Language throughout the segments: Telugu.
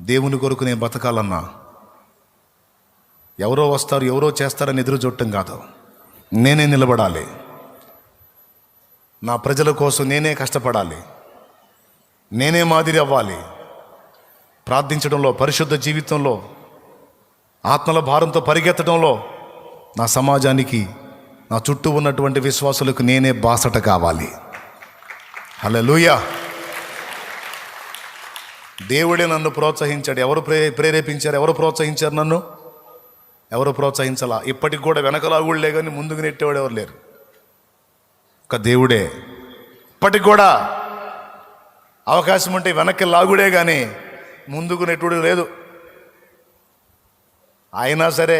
దేవుని కొరకు నేను బతకాలన్నా ఎవరో వస్తారు ఎవరో చేస్తారని ఎదురు చూడటం కాదు, నేనే నిలబడాలి. నా ప్రజల కోసం నేనే కష్టపడాలి, నేనే మాదిరి అవ్వాలి. ప్రార్థించడంలో, పరిశుద్ధ జీవితంలో, ఆత్మల భారంతో పరిగెత్తడంలో నా సమాజానికి, నా చుట్టూ ఉన్నటువంటి విశ్వాసులకు నేనే బాసట కావాలి. హల్లెలూయా. దేవుడే నన్ను ప్రోత్సహించాడు. ఎవరు ప్రేరేపించారు? ఎవరు ప్రోత్సహించారు నన్ను? ఎవరు ప్రోత్సహించాలా? ఇప్పటికి కూడా వెనకలాగుళ్లే కానీ ముందుకు నెట్టేవాడు ఎవరు లేరు. ఒక దేవుడే. ఇప్పటికి కూడా అవకాశం ఉంటే వెనక్కి లాగుడే కానీ ముందుకు నెట్టుడు లేదు. అయినా సరే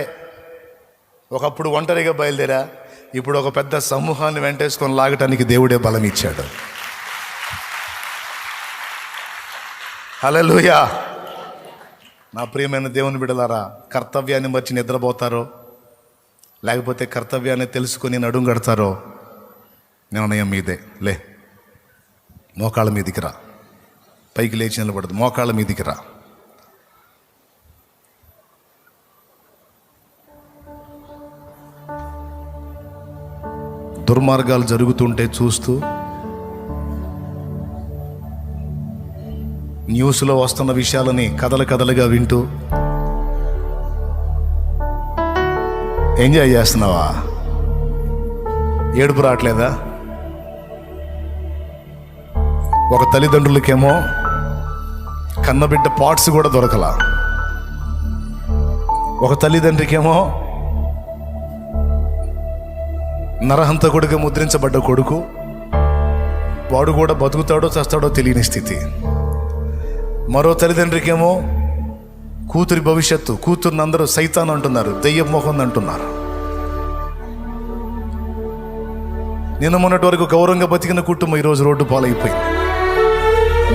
ఒకప్పుడు ఒంటరిగా బయలుదేరా, ఇప్పుడు ఒక పెద్ద సమూహాన్ని వెంటేసుకొని లాగటానికి దేవుడే బలం ఇచ్చాడు. హల్లెలూయా. నా ప్రియమైన దేవుని బిడ్డలారా, కర్తవ్యాన్ని మర్చి నిద్రపోతారో లేకపోతే కర్తవ్యాన్ని తెలుసుకొని నడుం కడతారో నిర్ణయం మీదే. లే, మోకాళ్ళ మీదికి రా. పైకి లేచి నిలబడదు, మోకాళ్ళ మీదికి రా. దుర్మార్గాలు జరుగుతుంటే చూస్తూ, న్యూస్లో వస్తున్న విషయాలని కథలుగా వింటూ ఎంజాయ్ చేస్తున్నావా? ఏడుపు రావట్లేదా? ఒక తల్లిదండ్రులకేమో కన్నబిడ్డ పార్ట్స్ కూడా దొరకలా, ఒక తల్లిదండ్రికేమో నరహంతకుడిగా ముద్రించబడ్డ కొడుకు, వాడు కూడా బతుకుతాడో చస్తాడో తెలియని స్థితి. మరో తల్లిదండ్రికేమో కూతురి భవిష్యత్తు, కూతుర్ని అందరూ సైతాన్ అంటున్నారు, దెయ్యం మొహం అంటున్నారు. నిన్న మొన్నటి వరకు గౌరవంగా బతికిన కుటుంబం ఈరోజు రోడ్డు పాలైపోయింది.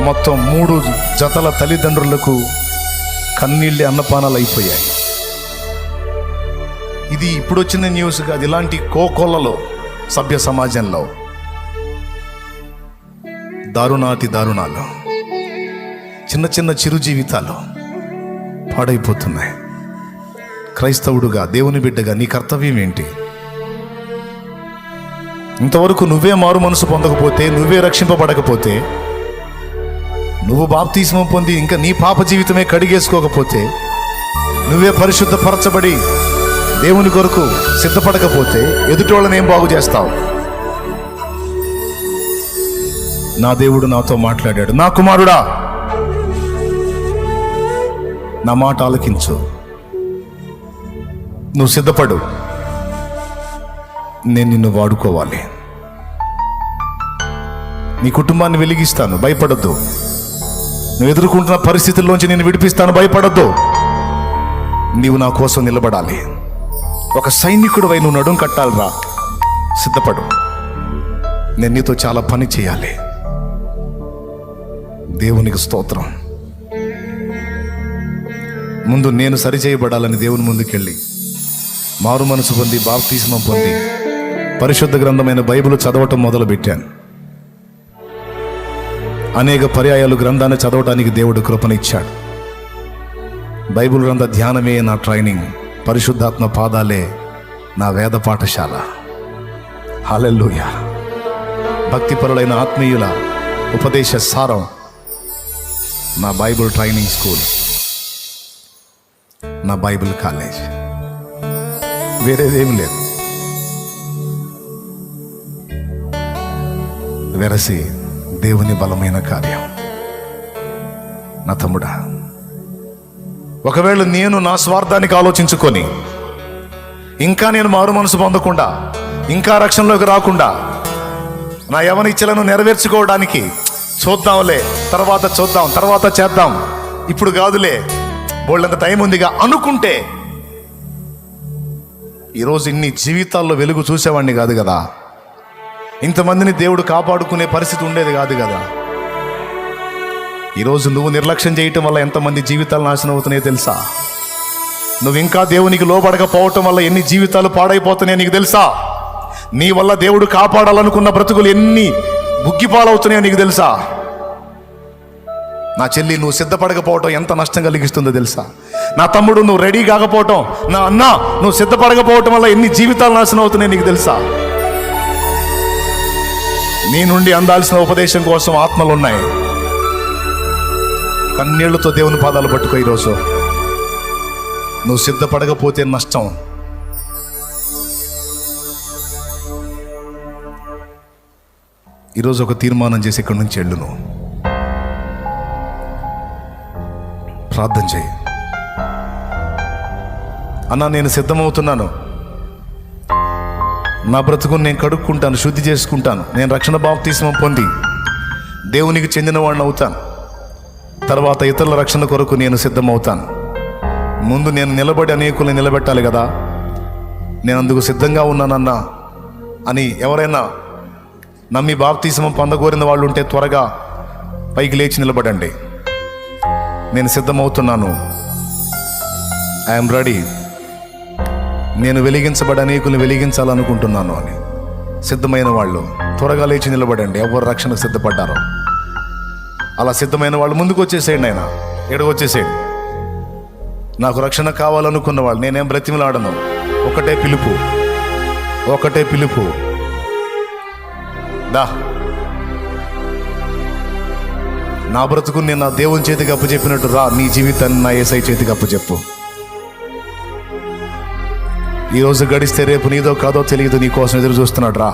మొత్తం 3 జతల తల్లిదండ్రులకు కన్నీళ్ళే అన్నపానాలు అయిపోయాయి. ఇది ఇప్పుడు వచ్చిన న్యూస్ కాదు. ఇలాంటి కోకొల్లలో సభ్య సమాజంలో దారుణాతి దారుణాలు, చిన్న చిన్న చిరు జీవితాలు పాడైపోతున్నాయి. క్రైస్తవుడుగా, దేవుని బిడ్డగా నీ కర్తవ్యం ఏంటి? ఇంతవరకు నువ్వే మారు మనసు పొందకపోతే, నువ్వే రక్షింపబడకపోతే, నువ్వు బాప్తిస్మం పొంది ఇంకా నీ పాప జీవితమే కడిగేసుకోకపోతే, నువ్వే పరిశుద్ధపరచబడి దేవుని కొరకు సిద్ధపడకపోతే ఎదుటోళ్ళని ఏం బాగు చేస్తావు? నా దేవుడు నాతో మాట్లాడాడు, నా కుమారుడా నా మాట ఆలకించు, నువ్వు సిద్ధపడు, నేను నిన్ను వాడుకోవాలి, నీ కుటుంబాన్ని వెలిగిస్తాను, భయపడద్దు. నువ్వు ఎదుర్కొంటున్న పరిస్థితుల్లోంచి నేను విడిపిస్తాను, భయపడద్దు. నీవు నా కోసం నిలబడాలి. ఒక సైనికుడు వై నువ్వు నడుం కట్టాలిరా, సిద్ధపడు. నేను నీతో చాలా పని చేయాలి. దేవునికి స్తోత్రం. ముందు నేను సరిచేయబడాలని దేవుని ముందుకెళ్ళి మారు మనసు పొంది, బాప్తిస్మం పొంది, పరిశుద్ధ గ్రంథమైన బైబిల్ చదవటం మొదలుపెట్టాను. అనేక పర్యాయాలు గ్రంథాన్ని చదవటానికి దేవుడు కృపనిచ్చాడు. బైబిల్ గ్రంథ ధ్యానమే నా ట్రైనింగ్, పరిశుద్ధాత్మ పాదాలే నా వేద పాఠశాల. హల్లెలూయా. భక్తిపరులైన ఆత్మీయుల ఉపదేశ సారం నా బైబిల్ ట్రైనింగ్ స్కూల్, నా బైబిల్ కాలేజ్. వేరేదేమి లేదు. వెరసి దేవుని బలమైన కార్యం. నా తమ్ముడా, ఒకవేళ నేను నా స్వార్థానికి ఆలోచించుకొని ఇంకా నేను మారు మనసు పొందకుండా, ఇంకా రక్షణలోకి రాకుండా, నా యవన ఇచ్చలను నెరవేర్చుకోవడానికి చూద్దాంలే, తర్వాత చేద్దాం, ఇప్పుడు కాదులే, బోళ్ళంత టైం ఉందిగా అనుకుంటే ఈరోజు ఇన్ని జీవితాల్లో వెలుగు చూసేవాడిని కాదు కదా. ఇంతమందిని దేవుడు కాపాడుకునే పరిస్థితి ఉండేది కాదు కదా. ఈరోజు నువ్వు నిర్లక్ష్యం చేయటం వల్ల ఎంతమంది జీవితాలు నాశనం అవుతున్నాయో తెలుసా? నువ్వు ఇంకా దేవునికి లోబడకపోవటం వల్ల ఎన్ని జీవితాలు పాడైపోతున్నాయో నీకు తెలుసా? నీ వల్ల దేవుడు కాపాడాలనుకున్న బ్రతుకులు ఎన్ని బుగ్గిపాలవుతున్నాయో నీకు తెలుసా? నా చెల్లి, నువ్వు సిద్ధపడకపోవటం ఎంత నష్టం కలిగిస్తుందో తెలుసా? నా తమ్ముడు, నువ్వు రెడీ కాకపోవటం, నా అన్న నువ్వు సిద్ధపడకపోవటం వల్ల ఎన్ని జీవితాలు నాశనం అవుతున్నాయి నీకు తెలుసా? నీ నుండి అందాల్సిన ఉపదేశం కోసం ఆత్మలు ఉన్నాయి. కన్నీళ్లతో దేవుని పాదాలు పట్టుకో. ఈరోజు నువ్వు సిద్ధపడకపోతే నష్టం. ఈరోజు ఒక తీర్మానం చేసి ఇక్కడి నుంచి వెళ్ళు. నువ్వు ప్రార్థన చేయి. అన్నా, నేను సిద్ధమవుతున్నాను. నా బ్రతుకుని నేను కడుక్కుంటాను, శుద్ధి చేసుకుంటాను. నేను రక్షణ బాప్తిస్మం పొంది దేవునికి చెందిన వాడిని అవుతాను. తర్వాత ఇతరుల రక్షణ కొరకు నేను సిద్ధమవుతాను. ముందు నేను నిలబడి అనేకుల్ని నిలబెట్టాలి కదా. నేను అందుకు సిద్ధంగా ఉన్నానన్నా అని ఎవరైనా నమ్మి బాప్తిస్మం పొందగోరిన వాళ్ళు ఉంటే త్వరగా పైకి లేచి నిలబడండి. నేను సిద్ధమవుతున్నాను. I'm ready. నేను వెలిగించబడి అనేకుల్ని వెలిగించాలనుకుంటున్నాను అని సిద్ధమైన వాళ్ళు త్వరగా లేచి నిలబడండి. ఎవరు రక్షణకు సిద్ధపడ్డారో అలా సిద్ధమైన వాళ్ళు ముందుకు వచ్చేసేయండి. ఆయన ఎక్కడికి వచ్చేసేయండి. నాకు రక్షణ కావాలనుకున్న వాళ్ళు, నేనేం బ్రతిమలాడను. ఒకటే పిలుపు, ఒకటే పిలుపు. దా, నా బ్రతుకు నేను నా దేవుని చేతికి అప్పచెప్పినట్టు రా. నీ జీవితాన్ని నా యేసయ్య చేతికి అప్పచెప్పు. ఈరోజు గడిస్తే రేపు నీదో కాదో తెలియదు. నీ కోసం ఎదురు చూస్తున్నాడు. రా,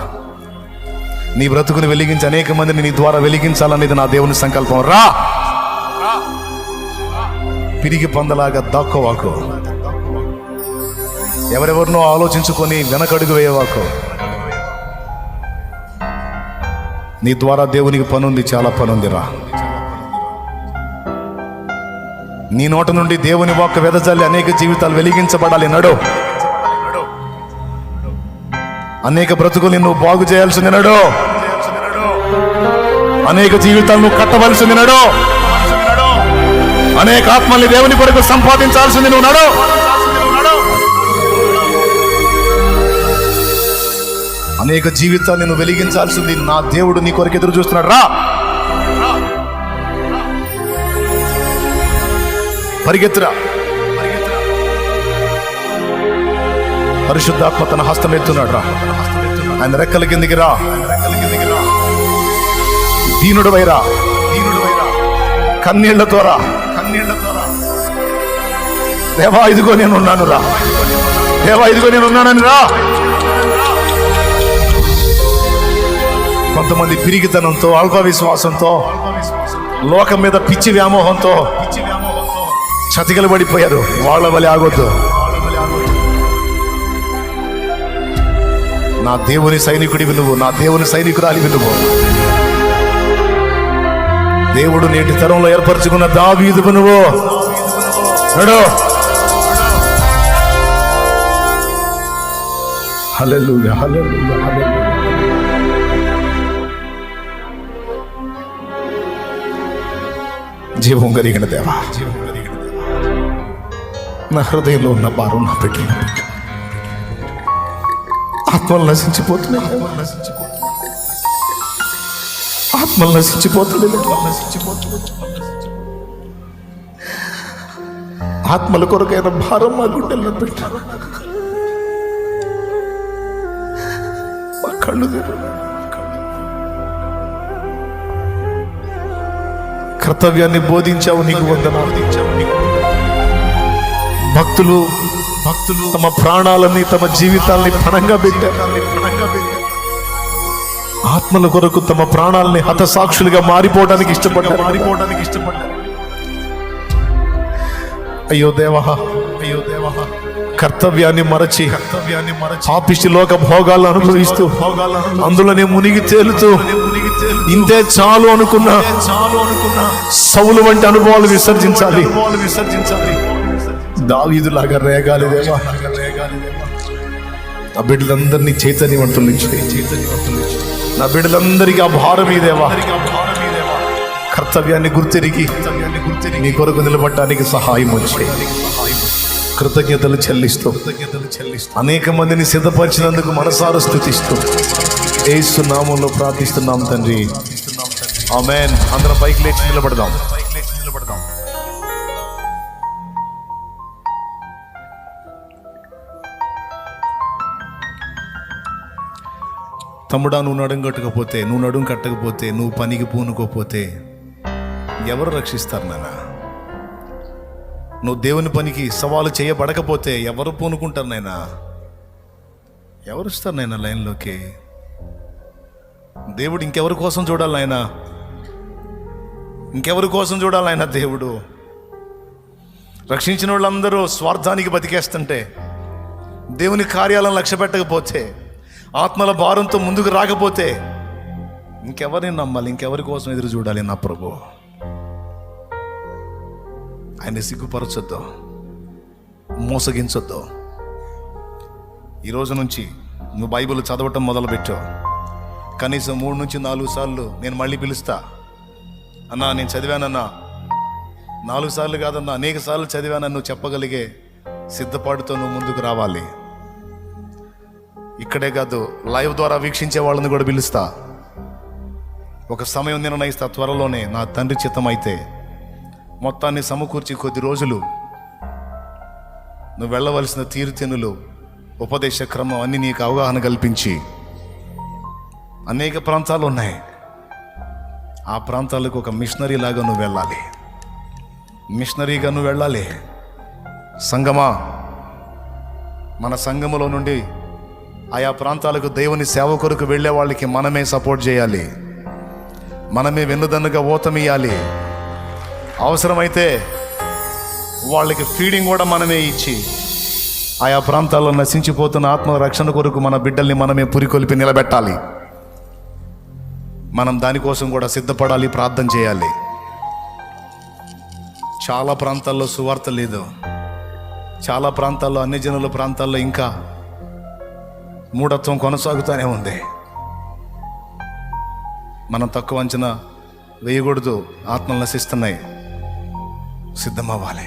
నీ బ్రతుకుని వెలిగించి అనేక మందిని నీ ద్వారా వెలిగించాలనేది నా దేవుని సంకల్పం. రా, పిరిగి పందలాగా దాక్కోవాకు. ఎవరెవరినో ఆలోచించుకొని వెనకడుగు వేయవాకు. నీ ద్వారా దేవునికి పనుంది, చాలా పనుంది. రా, నీ నోట నుండి దేవుని వాక్కు వెదజల్లి అనేక జీవితాలు వెలిగించబడాలి. నడు, అనేక బ్రతుకుల్ని నువ్వు బాగు చేయాల్సింది. నడు, అనేక జీవితాలు నువ్వు కట్టవలసింది. నడు, అనేక ఆత్మల్ని దేవుని కొరకు సంపాదించాల్సింది. నువ్వు నడు. అనేక జీవితాన్ని నువ్వు వెలిగించాల్సింది. నా దేవుడు నీ కొరకు ఎదురు చూస్తున్నాడు. రా, పరిగెత్తురా. పరిశుద్ధాత్మ తన హస్తం ఎత్తున్నాడు. రా, ఆయన రెక్కల కిందికి రా. దీనుడు వైరా, కన్నీళ్లతో రా. దేవా, ఇదిగో నేను ఉన్నాను. రా, దేవా, ఇదిగో నేను ఉన్నానని రా. కొంతమంది పిరిగితనంతో, అల్ప విశ్వాసంతో, లోకం మీద పిచ్చి వ్యామోహంతో చతికిల పడిపోయారు. వాళ్ళ వలె ఆగొద్దు. నా దేవుని సైనికుడివి నువ్వు, నా దేవుని సైనికురాలివి నువ్వు. దేవుడు నేటి తరంలో ఏర్పరచుకున్న దావీదువు నువ్వు. నడు. హల్లెలూయా, హల్లెలూయా, హల్లెలూయా. జీవం కలిగిన దేవా, నా హృదయంలో ఉన్న భారం నా పెట్టిన ఆత్మలు నశించిపోతున్నాయి. ఆత్మలు నశించిపోతున్నాయి. ఆత్మల కొరకైన భారం మా గుండెల్లో పెట్టారు. మా కళ్ళు కర్తవ్యాన్ని బోధించావు. నీకు వందనాలు. భక్తులు తమ ప్రాణాలని, తమ జీవితాలని పణంగా పెట్టారు. ఆత్మల కొరకు తమ ప్రాణాలని హతసాక్షులుగా మారిపోవడానికి ఇష్టపడ్డారు. అయ్యో దేవా, అయ్యో దేవా, కర్తవ్యాన్ని మరచి పాపిష్టి లోక భోగాలను అనుభవిస్తూ అందులోనే మునిగి తేలుతూ ఇంతే చాలు అనుకున్న సౌలు వంటి అనుభవాలు విసర్జించాలి. దావీదులాగా రేగాలి దేవా. నా బిడ్డలందరినీ చైతన్యవంతులు చేయి. నా బిడ్డలందరికీ ఆ భారం ఈ దేవా. కర్తవ్యాన్ని గుర్తెరిగి నీ కొరకు నిలబడటానికి సహాయం వచ్చి కృతజ్ఞతలు చెల్లిస్తూ అనేక మందిని సిద్ధపరిచినందుకు మనసారా స్తుతిస్తూ యేసు నామములో ప్రార్థిస్తున్నాం తండ్రి. ఆమేన్. అందరం పైకి లేచి నిలబడదాం. తమ్ముడా, నువ్వు నడుం కట్టకపోతే, నువ్వు నడుం కట్టకపోతే, నువ్వు పనికి పూనుకోపోతే ఎవరు రక్షిస్తారు నాన్న? నువ్వు దేవుని పనికి సవాలు చేయబడకపోతే ఎవరు పూనుకుంటారు నాయనా? ఎవరు ఇస్తారు నాయన లైన్లోకి? దేవుడు ఇంకెవరి కోసం చూడాలి నాయనా? ఇంకెవరి కోసం చూడాలి ఆయన? దేవుడు రక్షించిన వాళ్ళందరూ స్వార్థానికి బతికేస్తుంటే, దేవుని కార్యాలను లక్ష్య పెట్టకపోతే, ఆత్మల భారంతో ముందుకు రాకపోతే ఇంకెవరిని నమ్మాలి? ఇంకెవరి కోసం ఎదురు చూడాలి? నా ప్రభు ఆయన సిగ్గుపరచొద్దు, మోసగించొద్దు. ఈరోజు నుంచి నువ్వు బైబిల్ చదవటం మొదలుపెట్టావు, కనీసం 3 నుంచి 4 సార్లు నేను మళ్ళీ పిలుస్తా, అన్నా నేను చదివానన్నా, 4 సార్లు కాదన్నా అనేక సార్లు చదివానని నువ్వు చెప్పగలిగే సిద్ధపాటుతో నువ్వు ముందుకు రావాలి. ఇక్కడే కాదు, లైవ్ ద్వారా వీక్షించే వాళ్ళని కూడా పిలుస్తా. ఒక సమయం నిర్ణయిస్తా త్వరలోనే, నా తండ్రి చిత్తం అయితే మొత్తాన్ని సమకూర్చి కొద్ది రోజులు నువ్వు వెళ్ళవలసిన తీరుతెన్నులు, ఉపదేశ క్రమం అన్ని నీకు అవగాహన కల్పించి, అనేక ప్రాంతాలు ఉన్నాయి, ఆ ప్రాంతాలకు ఒక మిషనరీ లాగా నువ్వు వెళ్ళాలి. మిషనరీగా నువ్వు వెళ్ళాలి. సంఘమా, మన సంఘములో నుండి ఆయా ప్రాంతాలకు దేవుని సేవ కొరకు వెళ్ళే వాళ్ళకి మనమే సపోర్ట్ చేయాలి, మనమే వెన్నుదన్నుగా ఓతమియాలి. అవసరమైతే వాళ్ళకి ఫీడింగ్ కూడా మనమే ఇచ్చి, ఆయా ప్రాంతాల్లో నశించిపోతున్న ఆత్మరక్షణ కొరకు మన బిడ్డల్ని మనమే పురికొల్పి నిలబెట్టాలి. మనం దానికోసం కూడా సిద్ధపడాలి, ప్రార్థన చేయాలి. చాలా ప్రాంతాల్లో సువార్త లేదు, చాలా ప్రాంతాల్లో, అన్ని జనుల ప్రాంతాల్లో ఇంకా మూఢత్వం కొనసాగుతూనే ఉంది. మనం తక్కువ అంచనా వేయకూడదు. ఆత్మలు నశిస్తున్నాయి, సిద్ధమవ్వాలి.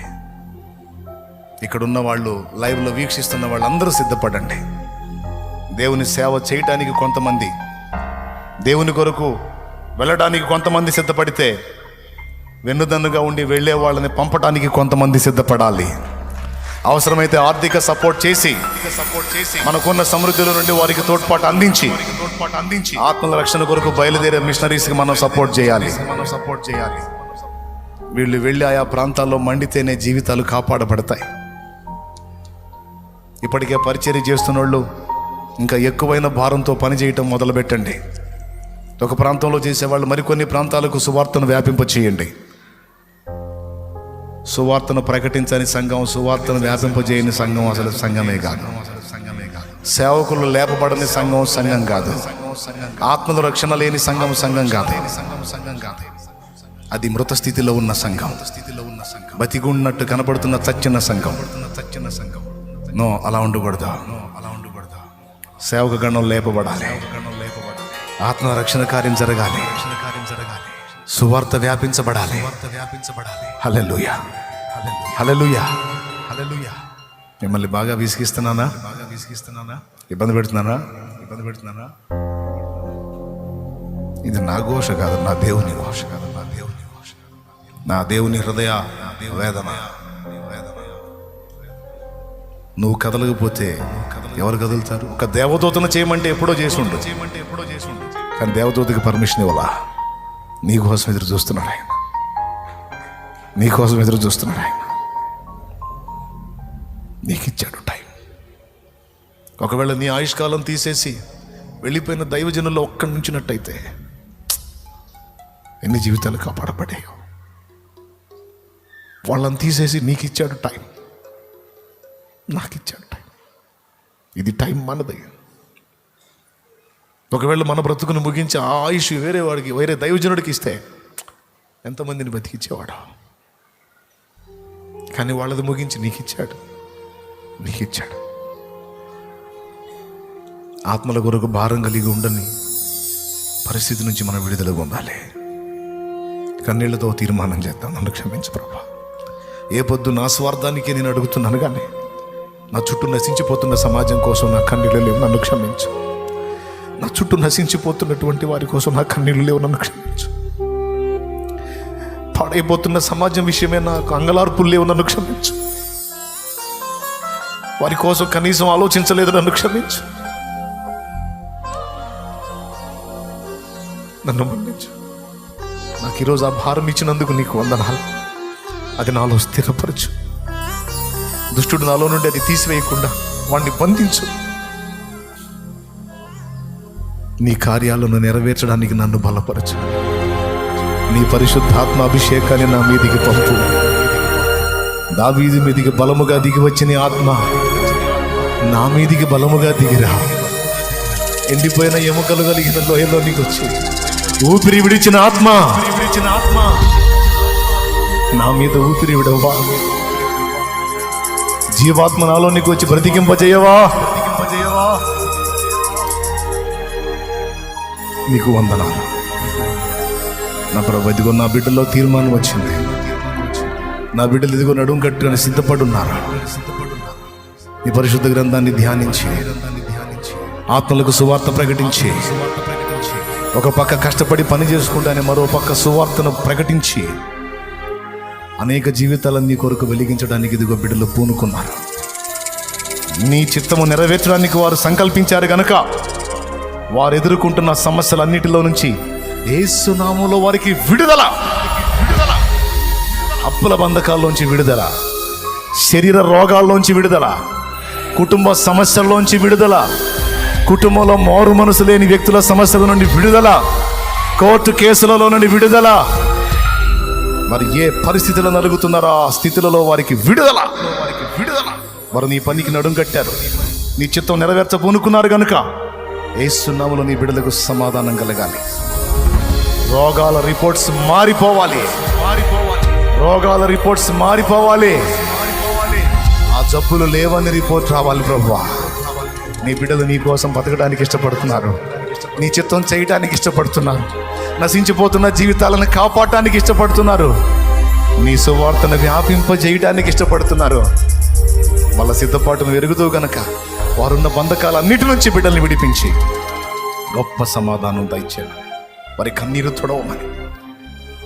ఇక్కడున్న వాళ్ళు, లైవ్లో వీక్షిస్తున్న వాళ్ళందరూ సిద్ధపడండి. దేవుని సేవ చేయటానికి కొంతమంది, దేవుని కొరకు వెళ్ళడానికి కొంతమంది సిద్ధపడితే, వెన్నుదన్నుగా ఉండి వెళ్ళే వాళ్ళని పంపటానికి కొంతమంది సిద్ధపడాలి. అవసరమైతే ఆర్థిక సపోర్ట్ చేసి మనకున్న సమృద్ధిలో నుండి వారికి తోడ్పాటు అందించి ఆత్మల రక్షణ కొరకు బయలుదేరే మిషనరీస్కి మనం సపోర్ట్ చేయాలి. వీళ్ళు వెళ్ళి ఆయా ప్రాంతాల్లో మండితేనే జీవితాలు కాపాడబడతాయి. ఇప్పటికే పరిచర్య చేస్తున్న వాళ్ళు ఇంకా ఎక్కువైన భారంతో పనిచేయటం మొదలుపెట్టండి. ఒక ప్రాంతంలో చేసేవాళ్ళు మరికొన్ని ప్రాంతాలకు సువార్తను వ్యాపింపచేయండి. సువార్తను ప్రకటించని సంఘం, సువార్తను వ్యాపింపజేయని సంఘం అసలు సంఘమే కాదు. సేవకులు లేపబడని సంఘం సంఘం కాదు. ఆత్మల రక్షణ లేని సంఘం సంఘం కాదు. అది మృత స్థితిలో ఉన్న సంఘం, బతికున్నట్టు కనపడుతున్న చచ్చిన సంఘం. నో, అలా ఉండకూడదు. సేవక గణం లేపబడాలి, ఆత్మ రక్షణ కార్యం జరగాలి, సువార్త వ్యాపించబడాలి. హల్లెలూయా, హల్లెలూయా, హల్లెలూయా. మిమ్మల్ని బాగా విసిగిస్తున్నానా? ఇబ్బంది పెడుతున్నానా? ఇది నా ఘోష కాదు, నా దేవుని ఘోష. నా దేవుని హృదయ వేదన. నువ్వు కదలకపోతే ఎవరు కదులుతారు? ఒక దేవదూతను చేయమంటే ఎప్పుడో చేసుండు, కానీ దేవదూతకి పర్మిషన్ ఇవ్వాలా? నీకోసం ఎదురు చూస్తున్నాడు ఆయన, నీకోసం ఎదురు చూస్తున్నాడు ఆయన. నీకు ఇచ్చాడు టైం. ఒకవేళ నీ ఆయుష్కాలం తీసేసి వెళ్ళిపోయిన దైవజనుల్లో ఒక్కడి నుంచినట్టయితే ఎన్ని జీవితాలు కాపాడబడేయో. వాళ్ళని తీసేసి నీకు ఇచ్చాడు టైం, నాకు ఇచ్చాడు టైం. ఇది టైం మనది. ఒకవేళ మన బ్రతుకును ముగించి ఆ ఆయుష్ వేరే వాడికి, వేరే దైవజనుడికి ఇస్తే ఎంతమందిని బతికిచ్చేవాడు. కానీ వాళ్ళది ముగించి నీకు ఇచ్చాడు. ఆత్మల కొరకు భారం కలిగి ఉండని పరిస్థితి నుంచి మనం విడుదల పొందాలి. కన్నీళ్లతో తీర్మానం చేద్దాం. నన్ను క్షమించు ప్రభా. ఏ పొద్దు నా స్వార్థానికే నేను అడుగుతున్నాను, కానీ నా చుట్టూ నశించిపోతున్న సమాజం కోసం నా కన్నీళ్ళు లేవు, నన్ను క్షమించు. నా చుట్టూ నశించిపోతున్నటువంటి వారి కోసం నా కన్నీళ్ళు లేవు, నన్ను క్షమించు. పాడైపోతున్న సమాజం విషయమే నాకు అంగలార్పులు లేవు, నన్ను క్షమించు. వారి కోసం కనీసం ఆలోచించలేదు, నన్ను క్షమించు. నన్ను మన్నించు. నాకు ఈరోజు ఆ భారం ఇచ్చినందుకు నీకు వందనాలు. అది నాలో స్థిరపరచు. దుష్టుడు నాలో నుండి అది తీసివేయకుండా వాడిని బంధించు. నీ కార్యాలను నెరవేర్చడానికి నన్ను బలపరచు. నీ పరిశుద్ధాత్మ అభిషేకాన్ని నా మీదికి పంపు. దావీదు మీదికి బలముగా దిగి వచ్చిన ఆత్మ నా మీదికి బలముగా దిగిరా. ఎండిపోయిన ఎముకలు కలిగిన లోయలో నీకు వచ్చి ఊపిరి విడిచిన ఆత్మ నా మీద ఊపిరి విడవా. జీవాత్మ నాలో నీకు వచ్చి బ్రతికింపజేయవా. నీకు వందనాలు నా ప్రభు. ఇదిగో నా బిడ్డలో తీర్మానం వచ్చింది. నా బిడ్డలు ఇదిగో నడుం కట్టుకొని సిద్ధపడున్నారు. నీ పరిశుద్ధ గ్రంథాన్ని ధ్యానించి ఆత్మలకు సువార్త ప్రకటించి, ఒక పక్క కష్టపడి పని చేసుకుంటానే మరో పక్క సువార్తను ప్రకటించి అనేక జీవితాలను నీ కొరకు వెలిగించడానికి ఇదిగో బిడ్డలు పూనుకున్నారు. నీ చిత్తము నెరవేర్చడానికి వారు సంకల్పించారు గనక వారు ఎదుర్కొంటున్న సమస్యలన్నిటిలో నుంచి యేసు నామములో వారికి విడుదల. అప్పుల బంధకాల్లోంచి విడుదల, శరీర రోగాల్లోంచి విడుదల, కుటుంబ సమస్యల్లోంచి విడుదల, కుటుంబంలో మారు మనసు లేని వ్యక్తుల సమస్యల నుండి విడుదల, కోర్టు కేసులలో నుండి విడుదల. మరి ఏ పరిస్థితిలో నలుగుతున్నారో ఆ స్థితులలో వారికి విడుదల. వారు నీ పనికి నడుం కట్టారు, నీ చిత్తం నెరవేర్చబోనుకున్నారు గనుక యేసు నామములో నీ బిడ్డలకు సమాధానం కలగాలి. రోగాల రిపోర్ట్స్ మారిపోవాలి. రోగాల రిపోర్ట్స్ మారిపోవాలి. ఆ జబ్బులు లేవని రిపోర్ట్ రావాలి. ప్రభువా, నీ బిడ్డలు నీ కోసం బతకడానికి ఇష్టపడుతున్నారు. నీ చిత్తం చేయడానికి ఇష్టపడుతున్నారు. నశించిపోతున్న జీవితాలను కాపాడటానికి ఇష్టపడుతున్నారు. నీ సువార్తను వ్యాపింపజేయడానికి ఇష్టపడుతున్నారు. వాళ్ళ సిద్ధపాటును ఎరుగుతూ గనక వారున్న బంధకాలన్నిటి నుంచి బిడ్డల్ని విడిపించి గొప్ప సమాధానం దయచేయాలి. వారి కన్నీరు తొడవమని,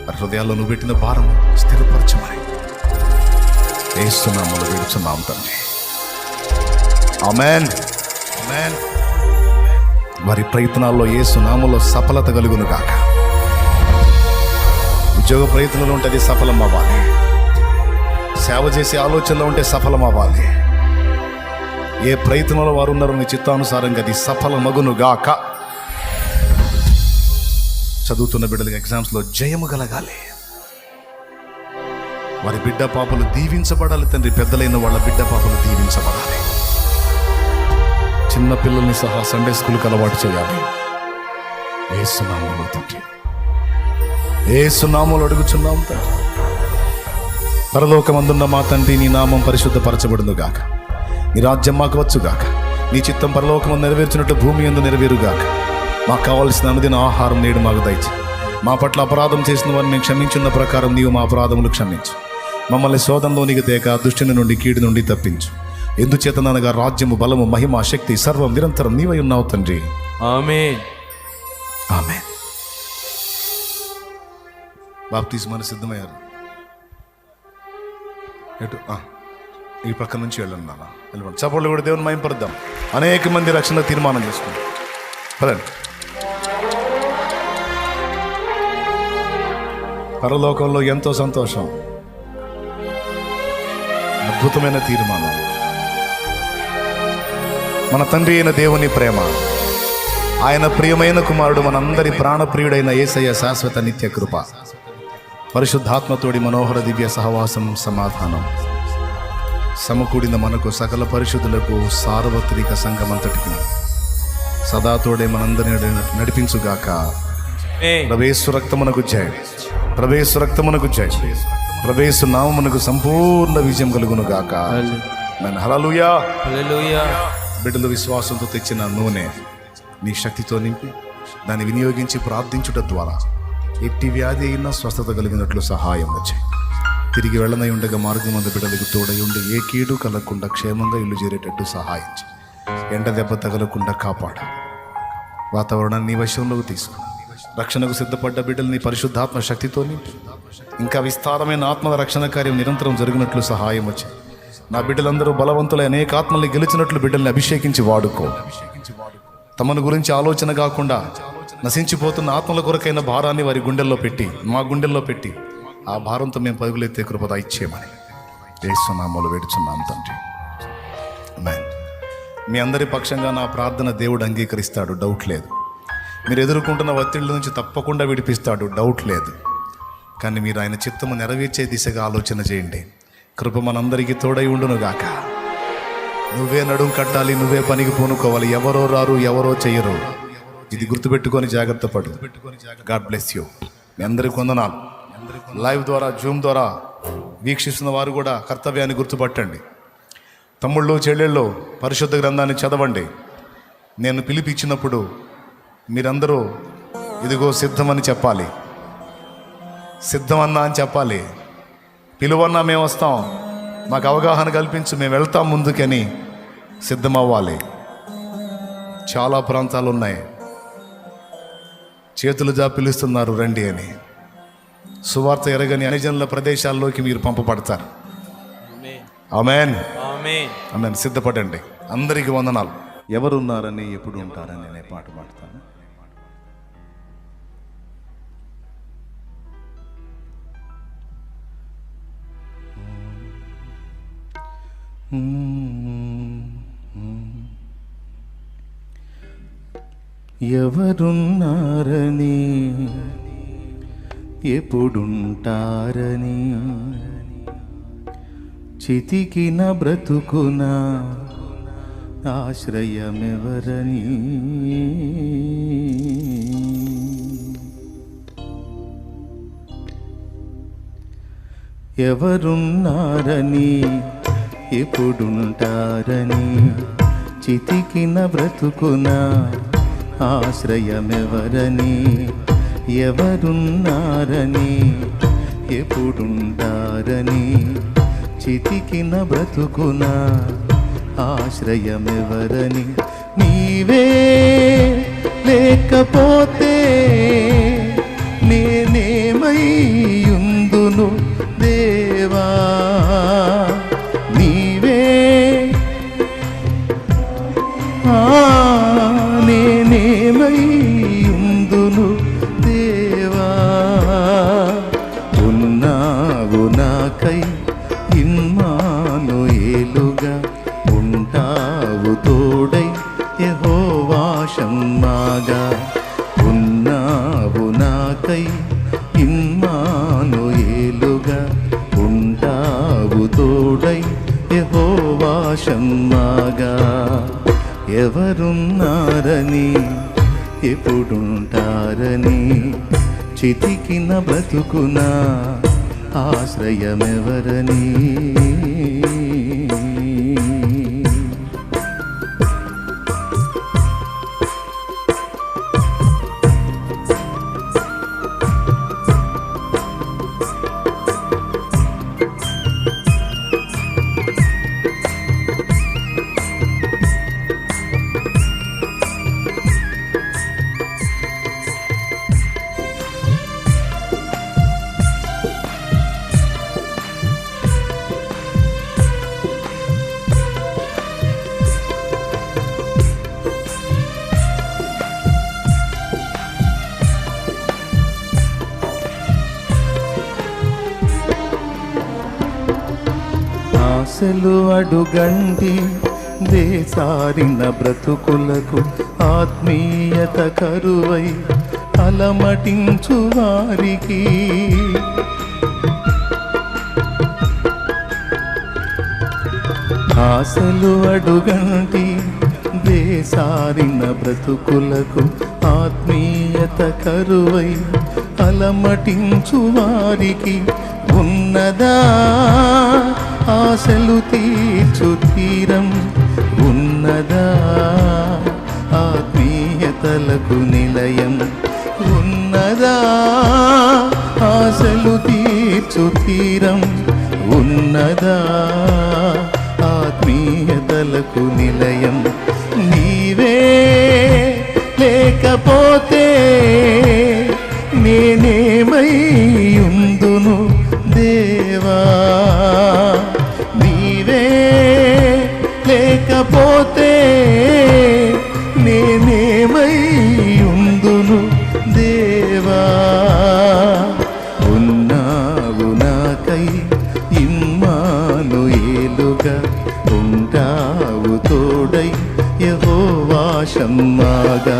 వారి హృదయాల్లో నువ్వు పెట్టిన భారం స్థిరపరచమని యేసు నామములో వేడుచున్నాం తండ్రి. ఆమేన్. ఆమేన్. వారి ప్రయత్నాల్లో యేసు నామములో సఫలత కలుగును గాక. ఉద్యోగ ప్రయత్నంలో ఉంటే అది సఫలం అవ్వాలి. సేవ చేసే ఆలోచనలో ఉంటే సఫలం అవ్వాలి. ఏ ప్రయత్నంలో వారు ఉన్నారో నీ చిత్తానుసారంగా అది సఫలమగును గాక. చదువుతున్న బిడ్డలకి ఎగ్జామ్స్లో జయము కలగాలి. వారి బిడ్డ పాపలు దీవించబడాలి తండ్రి. పెద్దలైన వాళ్ళ బిడ్డ పాపలు దీవించబడాలి. చిన్న పిల్లల్ని సహా సండే స్కూల్కి అలవాటు చేయాలి. యేసు నామములో తండ్రి, యేసు నామములో అడుగుచున్నాం తండ్రి. పరలోకమందున్న మా తండ్రి, నీ నామం పరిశుద్ధపరచబడును గాక. నీ రాజ్యం మాకు వచ్చుగాక. నీ చిత్తం పరలోకము నెరవేర్చినట్టు భూమి యందు నెరవేరుగాక. మాకు కావలసిన అనుదిన ఆహారం నేడు మాకు దయచే. మా పట్ల అపరాధం చేసిన వారిని మేము క్షమించున్న ప్రకారం నీవు మా అపరాధములు క్షమించు. మమ్మల్ని శోధనలోనికి తేక దుష్టుని నుండి కీడు నుండి తప్పించు. ఎందుచేతనగా రాజ్యము, బలము, మహిమ, శక్తి సర్వం నిరంతరం నీవై ఉన్నావు తండ్రి. ఆమేన్. ఆమేన్. బాప్తిస్మానికి సిద్ధమయ్యారు. ఎటు ఈ పక్క నుంచి వెళ్ళండి నాన్న, వెళ్ళండి. చప్పట్లు కూడా దేవుని మహింపరుద్దాం. అనేక మంది రక్షణ తీర్మానం చేసుకుంటారు. పదండి. పరలోకంలో ఎంతో సంతోషం, అద్భుతమైన తీర్మానం. మన తండ్రి అయిన దేవుని ప్రేమ, ఆయన ప్రియమైన కుమారుడు మనందరి ప్రాణప్రియుడైన యేసయ్య శాశ్వత నిత్య కృప, పరిశుద్ధాత్మతోడి మనోహర దివ్య సహవాసం, సమాధానం సమకూడిన మనకు సకల పరిశుద్ధులకు సార్వత్రిక సంఘమంతటికి సదాతోడే మనందరినీ నడిపించుగాక. ప్రవేశు రక్తమునకు జయ, ప్రవేశు రక్తమునకు జయ, ప్రవేశు నామమునకు సంపూర్ణ విజయం కలుగును గాక. హల్లెలూయా. హల్లెలూయా. బిడ్డలు విశ్వాసంతో తెచ్చిన నూనె నీ శక్తితో నింపి దాన్ని వినియోగించి ప్రార్థించుట ద్వారా ఎట్టి వ్యాధి అయినా స్వస్థత కలిగినట్లు సహాయం వచ్చాయి. తిరిగి వెళ్ళనై ఉండగా మార్గమందు బిడ్డలకు తోడై ఉండి ఏ కీడు కలగకుండా క్షేమంగా ఇల్లు చేరేటట్టు సహాయించి ఎండ దెబ్బ తగలకుండా కాపాడ. వాతావరణాన్ని నీ వశంలోకి తీసుకు రక్షణకు సిద్ధపడ్డ బిడ్డల్ని పరిశుద్ధాత్మ శక్తితో నింపి ఇంకా విస్తారమైన ఆత్మల రక్షణ కార్యం నిరంతరం జరిగినట్లు సహాయం వచ్చి నా బిడ్డలందరూ బలవంతులై అనేక ఆత్మల్ని గెలిచినట్లు బిడ్డల్ని అభిషేకించి వాడుకో. తమను గురించి ఆలోచన కాకుండా నశించిపోతున్న ఆత్మల కొరకైన భారాన్ని వారి గుండెల్లో పెట్టి, మా గుండెల్లో పెట్టి, ఆ భారంతో మేము పరుగులెత్తే కృప దయచేయమని యేసు నామములో వేడుచున్నాం తండ్రి. ఆమేన్. మీ అందరి పక్షంగా నా ప్రార్థన దేవుడు అంగీకరిస్తాడు, డౌట్ లేదు. మీరు ఎదుర్కొంటున్న ఒత్తిళ్ళ నుంచి తప్పకుండా విడిపిస్తాడు, డౌట్ లేదు. కానీ మీరు ఆయన చిత్తము నెరవేర్చే దిశగా ఆలోచన చేయండి. కృప మనందరికీ తోడై ఉండునుగాక. నువ్వే నడుం కట్టాలి, నువ్వే పనికి పూనుకోవాలి. ఎవరో రారు, ఎవరో చెయ్యరు. ఇది గుర్తుపెట్టుకొని జాగ్రత్త పడు. God bless you. మీ అందరికీ వందనాలు. లైవ్ ద్వారా, జూమ్ ద్వారా వీక్షిస్తున్న వారు కూడా కర్తవ్యాన్ని గుర్తుపట్టండి. తమ్ముళ్ళు, చెల్లెళ్ళు, పరిశుద్ధ గ్రంథాన్ని చదవండి. నేను పిలిపించినప్పుడు మీరందరూ ఇదిగో సిద్ధమని చెప్పాలి. సిద్ధమన్నా అని చెప్పాలి. పిలువన్నా మేము వస్తాం, మాకు అవగాహన కల్పించు, మేము వెళ్తాం ముందుకని సిద్ధమవ్వాలి. చాలా ప్రాంతాలు ఉన్నాయి, చేతులు జాపి పిలుస్తున్నారు రండి అని. సువార్త ఎరగని అనిజనుల ప్రదేశాల్లోకి మీరు పంపబడతారు. ఆమేన్, ఆమేన్. ఆమేన్. సిద్ధపడండి. అందరికీ వందనాలు. ఎవరున్నారని, ఎప్పుడు ఉంటారని అనే పాట పాడతాను. ఎవరున్నారని, ఎప్పుడుంటారని, చితికిన బ్రతుకున ఆశ్రయమెవరని, ఎవరున్నారని, ఎప్పుడుంటారని, చితికిన బ్రతుకున ఆశ్రయమెవరని, ఎవరున్నారని, ఎప్పుడుంటారని, చితికిన బ్రతుకున ఆశ్రయమెవరని. నీవే లేకపోతే నేనేమైయుందును దేవా, నీవే నేనేమైయుందును దేవా. ఉన్నావు నాకై ఇమ్మానుయేలుగా, ఉంటావు తోడై యెహోవా షమ్మాగా. ఉన్నావు నాకై ఇమ్మానుయేలుగా, ఉంటావు తోడై యెహోవా షమ్మాగా. ఎవరున్నారని, ఎప్పుడుంటారని, చితికిన బ్రతుకున ఆశ్రయమెవరని. ఆశలు అడుగంటి వేసారిన బ్రతుకులకు, ఆత్మీయత కరువై అలమటించు వారికి, ఆశలు అడుగంటి వేసారిన బ్రతుకులకు, ఆత్మీయత కరువై అలమటించు వారికి. ఉన్నదా ఆశలు తీర్చు తీరం, ఉన్నదా ఆత్మీయతలకు నిలయం, ఉన్నదా ఆశలు తీర్చు తీరం, ఉన్నదా ఆత్మీయతలకు నిలయం. నీవే లేకపోతే నేనేమైయుందును దేవా, నీవే లేకపోతే నేనేమైయుందును ఇమ్మానుయేలుగా ఉంటావు తోడై యెహోవా షమ్మాగా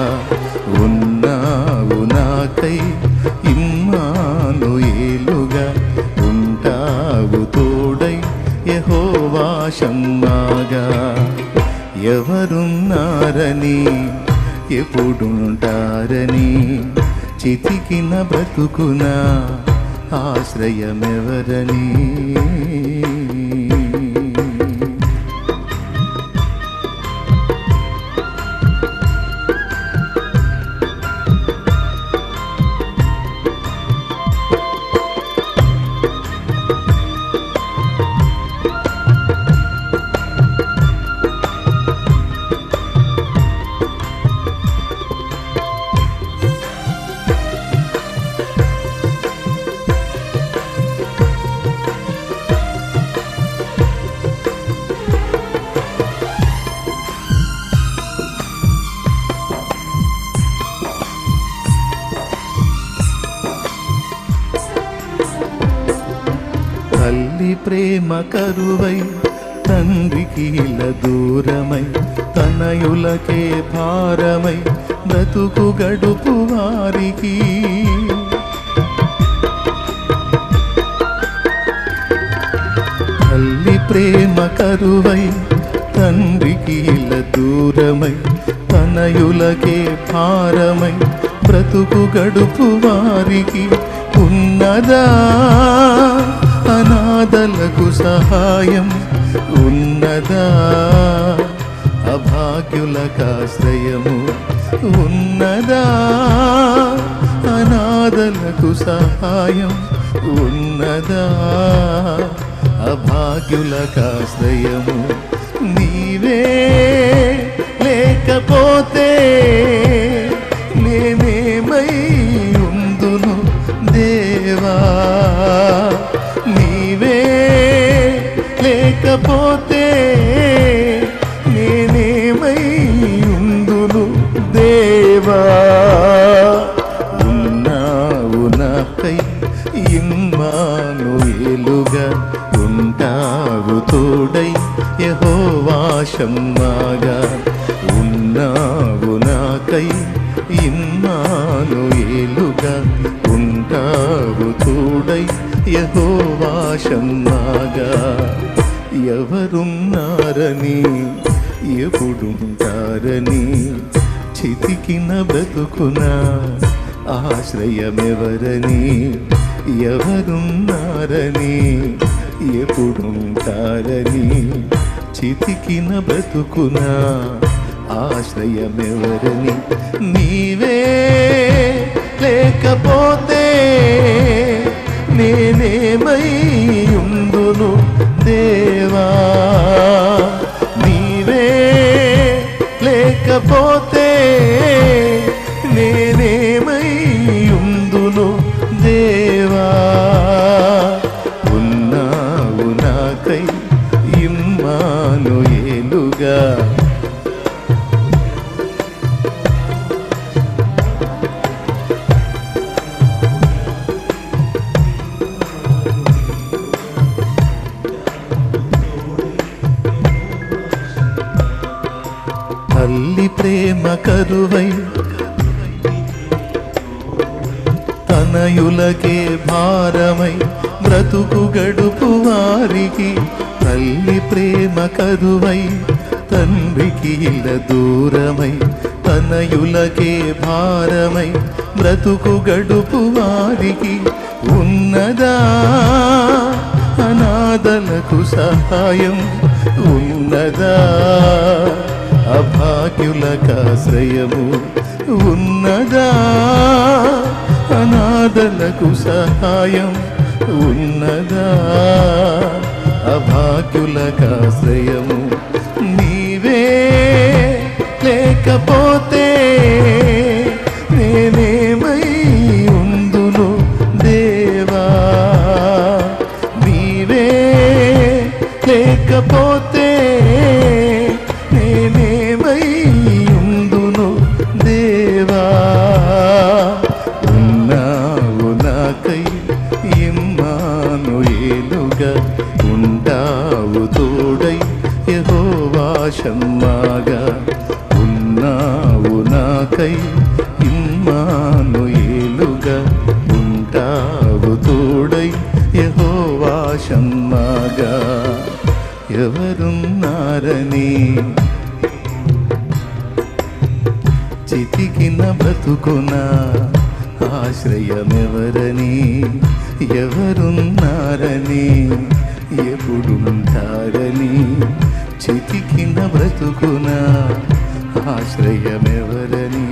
ఉన్నావు నాకై ఇమ్మానుయేలుగా ఉంటావు తోడై యెహోవా షమ్మాగా ఎవరున్నారని ఎప్పుడుంటారని చితికిన బ్రతుకున ఆశ్రయమెవరని తల్లి ప్రేమ కరువై తండ్రికి ఇలా దూరమై తనయులకే భారమై బ్రతుకు గడుపు వారికి తల్లి ప్రేమ కరువై తండ్రికి ఇలా దూరమై తనయులకే భారమై బ్రతుకు గడుపు వారికి ఉన్నదా అనాథలకు సహాయం ఉన్నదా అభాగ్యులకాశ్రయము ఉన్నదా అనాథలకు సహాయం ఉన్నదా అభాగ్యులకాశ్రయము నీవే లేకపోతే నేనేమై ఉందును దేవా నీవే లేకపోతే నేనేమై ఉందును దేవా ఉన్నావు నాకై ఇమ్మానుయేలుగా ఉంటావు తోడై యెహోవా షమ్మాగా ఉన్నావు నాకై ఇమ్మానుయేలుగా ఉంటావు తోడై యెహోవా షమ్మాగా ఎవరున్నారని ఎప్పుడుంటారని చితికిన బ్రతుకున ఆశ్రయమెవరని ఎవరున్నారని ఎప్పుడుంటారని చితికిన బ్రతుకున ఆశ్రయమెవరని నీవే లేకపోతే నేనేమై ఉందును దేవా నీవే లేకపోతే నేనేమై ఉందును దేవా ఉన్నావు నాకై ఇమ్మానుయేలుగా తల్లి ప్రేమ కరువై తనయులకే భారమై బ్రతుకు గడుపు వారికి తల్లి ప్రేమ కరువై తండ్రికి ఇలా దూరమై తనయులకే భారమై బ్రతుకు గడుపు వారికి ఉన్నదా అనాథలకు సహాయం ఉన్నదా అభాగ్యులకాశ్రయము ఉన్నదా అనాథలకు సహాయం ఉన్నదా అభాగ్యులకాశ్రయము నీవే లేకపోతే నేనేమై ఉందును దేవా నీవే లేకపోతే నేనేమై ఉందును దేవా ఉన్నావు నాకై ఇమ్మానుయేలుగా ఉంటావు తోడై యెహోవా షమ్మాగా ఉన్నావు నాకై ఇమ్మానుయేలుగా ఉంటావు తోడై యెహోవా షమ్మాగా ఎవరున్నారని చితికిన బ్రతుకున ఆశ్రయమెవరని ఎవరున్నారని ఎప్పుడుంటారని చితికిన బ్రతుకున ఆశ్రయమెవరని